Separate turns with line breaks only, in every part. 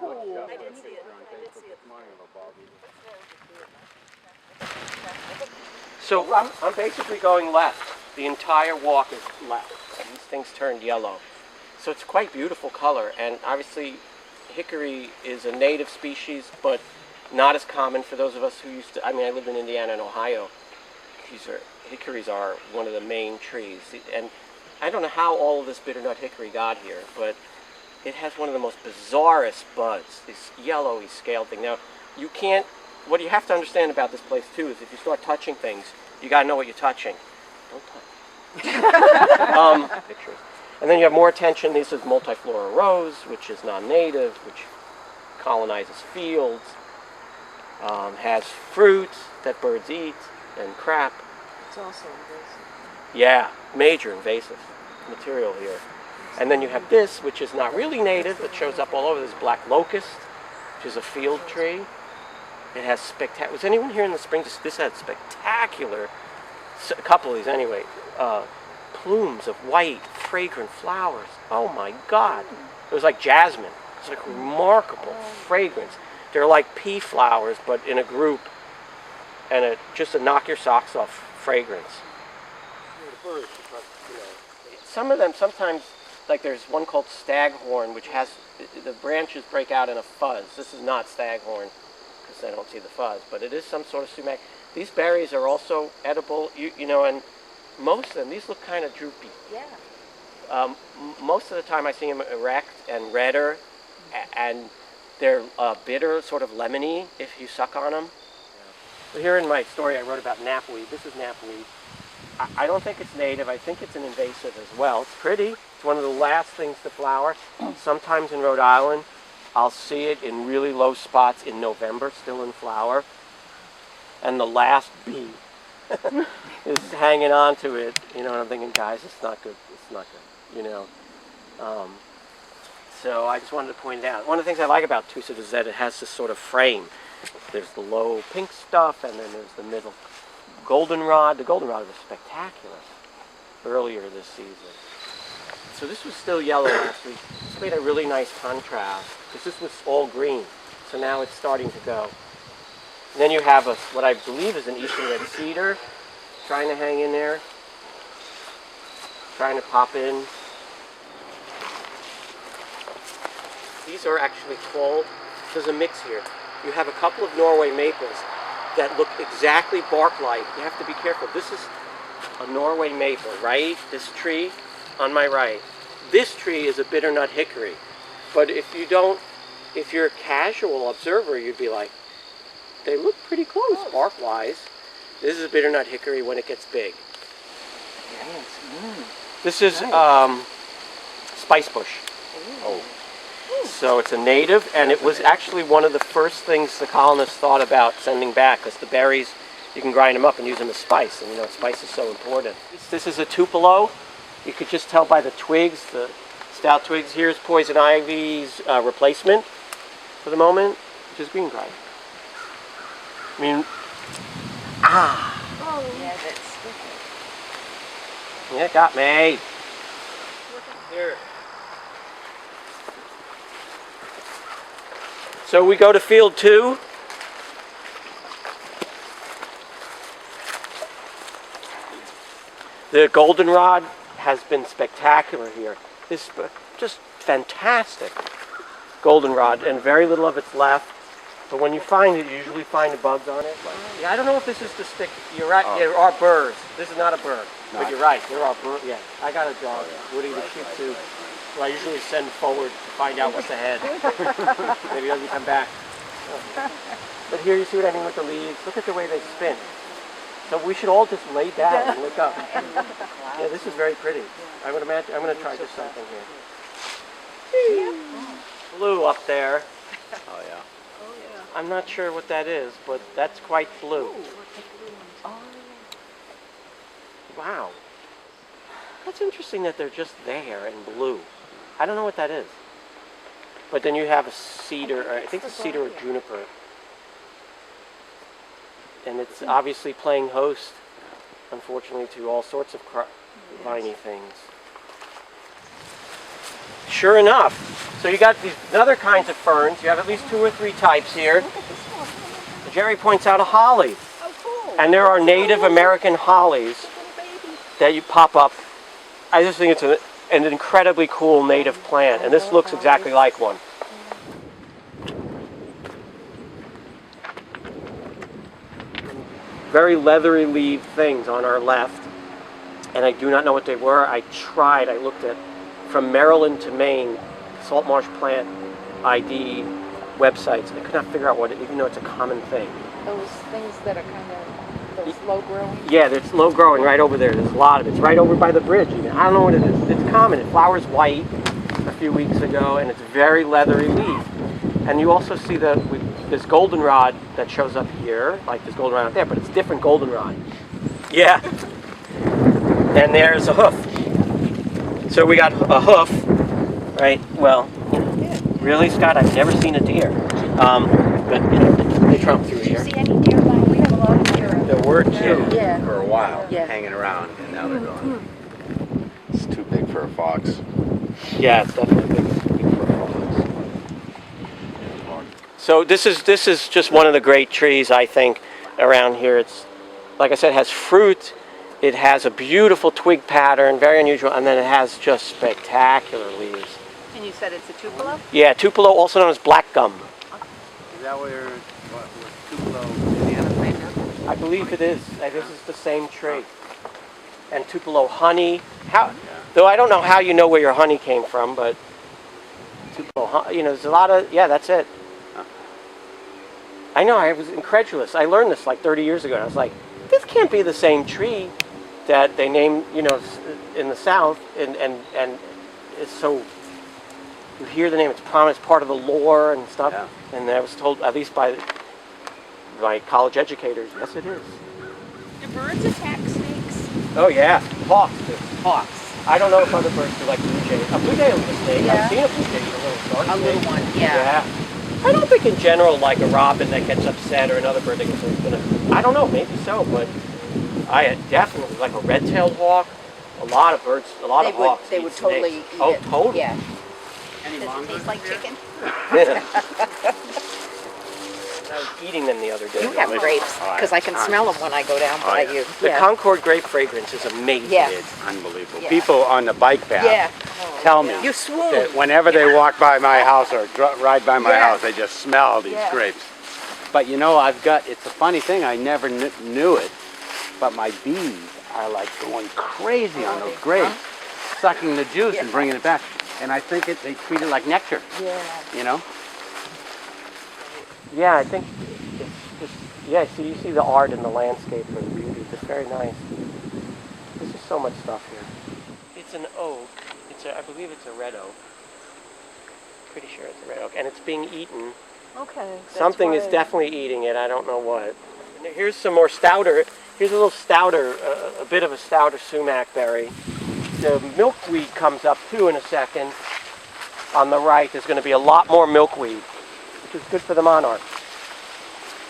cool.
I did see it.
So I'm basically going left. The entire walk is left. These things turned yellow. So it's quite beautiful color, and obviously hickory is a native species, but not as common for those of us who used to, I mean, I lived in Indiana and Ohio. Hickories are one of the main trees. And I don't know how all of this bitternut hickory got here, but it has one of the most bizarrest buds, this yellowy scale thing. Now, what you have to understand about this place too is if you start touching things, you gotta know what you're touching. Don't touch. Pictures. And then you have more attention. This is multiflora rose, which is non-native, which colonizes fields, has fruits that birds eat, and crap.
It's also invasive.
Yeah, major invasive material here. And then you have this, which is not really native, but shows up all over. This black locust, which is a field tree. It has spectacular. Was anyone here in the spring? This had spectacular, a couple of these anyway, plumes of white, fragrant flowers. Oh my God. It was like jasmine. It's like remarkable fragrance. They're like pea flowers, but in a group, and just a knock your socks off fragrance. Some of them, sometimes, like there's one called staghorn, which has, the branches break out in a fuzz. This is not staghorn, because I don't see the fuzz, but it is some sort of sumac. These berries are also edible, you know, and most of them, these look kind of droopy.
Yeah.
Most of the time I see them erect and redder, and they're bitter, sort of lemony if you suck on them. So here in my story I wrote about knapweed. This is knapweed. I don't think it's native. I think it's an invasive as well. It's pretty. It's one of the last things to flower. Sometimes in Rhode Island, I'll see it in really low spots in November, still in flower. And the last bee is hanging on to it. You know, and I'm thinking, guys, it's not good. It's not good, you know. So I just wanted to point it out. One of the things I like about Touisset is that it has this sort of frame. There's the low pink stuff, and then there's the middle goldenrod. The goldenrod was spectacular earlier this season. So this was still yellow last week. This made a really nice contrast, because this was all green. So now it's starting to go. And then you have what I believe is an eastern red cedar trying to hang in there, trying to pop in. These are actually called, there's a mix here. You have a couple of Norway maples that look exactly bark-like. You have to be careful. This is a Norway maple, right? This tree on my right. This tree is a bitternut hickory. But if you're a casual observer, you'd be like, they look pretty close, bark-wise. This is a bitternut hickory when it gets big.
Yes.
This is spice bush. Oh. So it's a native, and it was actually one of the first things the colonists thought about sending back, because the berries, you can grind them up and use them as spice, and you know, spice is so important. This is a tupelo. You could just tell by the twigs, the stout twigs. Here's poison ivy's replacement for the moment, which is green grime. I mean,
Oh, yeah, that's sticky.
yeah, it got me. Here. So we go to field 2. The goldenrod has been spectacular here. This just fantastic goldenrod, and very little of it's left. But when you find it, you usually find the bugs on it. Yeah, I don't know if this is the stick. You're right. There are burrs. This is not a burr, but you're right. There are burrs. Yeah, I got a dog, Woody the Shih Tzu, who I usually send forward to find out what's ahead. Maybe he doesn't come back. But here you see what I mean with the leaves. Look at the way they spin. So we should all just lay down and look up. Yeah, this is very pretty. I would imagine. I'm going to try just something here. Blue up there.
Oh yeah.
I'm not sure what that is, but that's quite blue. Wow. That's interesting that they're just there in blue. I don't know what that is. But then you have a cedar, I think it's cedar or juniper. And it's obviously playing host, unfortunately, to all sorts of viney things. sure enough. So you got these other kinds of ferns. You have at least 2 or 3 types here. Jerry points out a holly.
Oh, cool.
And there are Native American hollies that you pop up. I just think it's an incredibly cool native plant, and this looks exactly like one. Very leathery leaf things on our left, and I do not know what they were. I tried, I looked at from Maryland to Maine, salt marsh plant ID websites, and I could not figure out what it, even though it's a common thing.
Those things that are kind of, those low growing?
Yeah, it's low growing right over there. There's a lot of it. It's right over by the bridge even. I don't know what it is. It's common. It flowers white a few weeks ago, and it's very leathery leaf. And you also see this goldenrod that shows up here, like this goldenrod up there, but it's different goldenrod. Yeah. And there's a hoof. So we got a hoof, right? Well, really, Scott? I've never seen a deer. But, you know, they trump through here.
Did you see any deer line? We have a lot of deer.
There were 2.
Yeah.
For a while,
Yeah.
hanging around, and now they're gone. It's too big for a fox.
Yeah, it's definitely big for a fox. So this is just one of the great trees, I think, around here. It's, like I said, it has fruit. It has a beautiful twig pattern, very unusual, and then it has just spectacular leaves.
And you said it's a tupelo?
Yeah, Tupelo, also known as black gum.
Is that where Tupelo, Indiana's named after?
I believe it is. This is the same tree. And Tupelo honey. Though I don't know how you know where your honey came from, but Tupelo, you know, there's a lot of, yeah, that's it. I know, I was incredulous. I learned this like 30 years ago, and I was like, this can't be the same tree that they named, you know, in the South, and it's so, you hear the name, it's prominent, it's part of the lore and stuff,
Yeah.
and I was told, at least by my college educators, yes it is.
Do birds attack snakes?
Oh yeah, hawks do.
Hawks.
I don't know if other birds do like blue jays. A blue jay will eat a snake.
Yeah.
I've seen a blue jay eat a little shark
A little
snake.
one, yeah.
I don't think in general like a robin that gets upset or another bird that gets gonna. I don't know, maybe so, but I definitely like a red-tailed hawk. A lot of birds, a lot of hawks.
They
eat
would totally
snakes.
eat
Oh,
it.
totally.
Yeah.
Any
Does it
mongoose
taste like
here?
chicken?
I was eating them the other day.
You have grapes, because I can smell them when I go down by you.
The
Yeah.
Concord grape fragrance is amazing.
Yeah.
It's unbelievable.
Yeah.
People on the bike path
Yeah.
tell me
You swoon.
that whenever they walk by my house or ride by my
Yeah.
house, they just smell these
Yeah.
grapes. But you know, it's a funny thing, I never knew it, but my bees are like going crazy on those grapes, sucking the juice and bringing it back. And I think they treat it like nectar,
Yeah.
you know?
Yeah, I think it's just, yeah, so you see the art and the landscape and the beauty. It's very nice. There's just so much stuff here. It's an oak. I believe it's a red oak. Pretty sure it's a red oak. And it's being eaten.
Okay.
Something is definitely eating it. I don't know what. And here's some more stouter. Here's a little stouter, a bit of a stouter sumac berry. The milkweed comes up too in a second. On the right, there's going to be a lot more milkweed, which is good for the monarch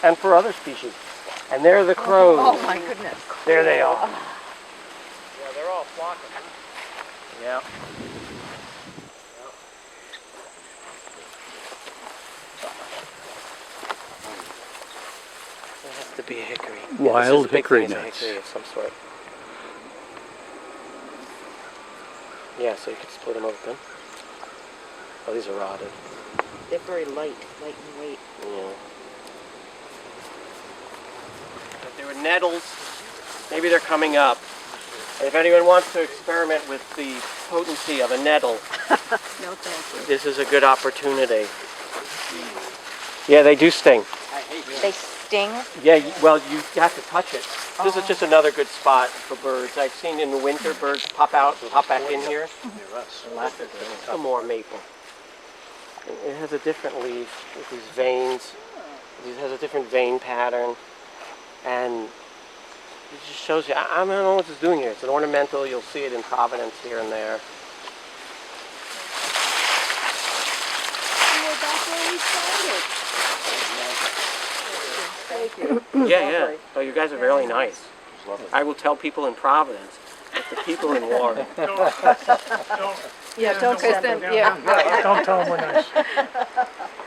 and for other species. And there are the crows.
Oh my goodness.
There they are. Yeah, they're all flocking. Yeah. There has to be a hickory.
Wild
This is a big
hickory
thing, it's a
nuts.
hickory of some sort. Yeah, so you could split them open. Oh, these are rotted.
They're very light in weight.
Yeah. But there were nettles. Maybe they're coming up. And if anyone wants to experiment with the potency of a nettle,
No thank
this is a good opportunity. Yeah, they do sting.
you. They sting?
Yeah, well, you have to touch it. This is just another good spot for birds. I've seen in the winter birds pop out and pop back in here. Some more maple. It has a different leaf with these veins. It has a different vein pattern. And it just shows you, I don't know what it's doing here. It's an ornamental. You'll see it in Providence here and there.
We're back where we started. Thank you.
Yeah. Oh, you guys are really nice. I will tell people in Providence, but the people in Warren.
Yeah, don't taste them, yeah.
Don't tell them we're nice.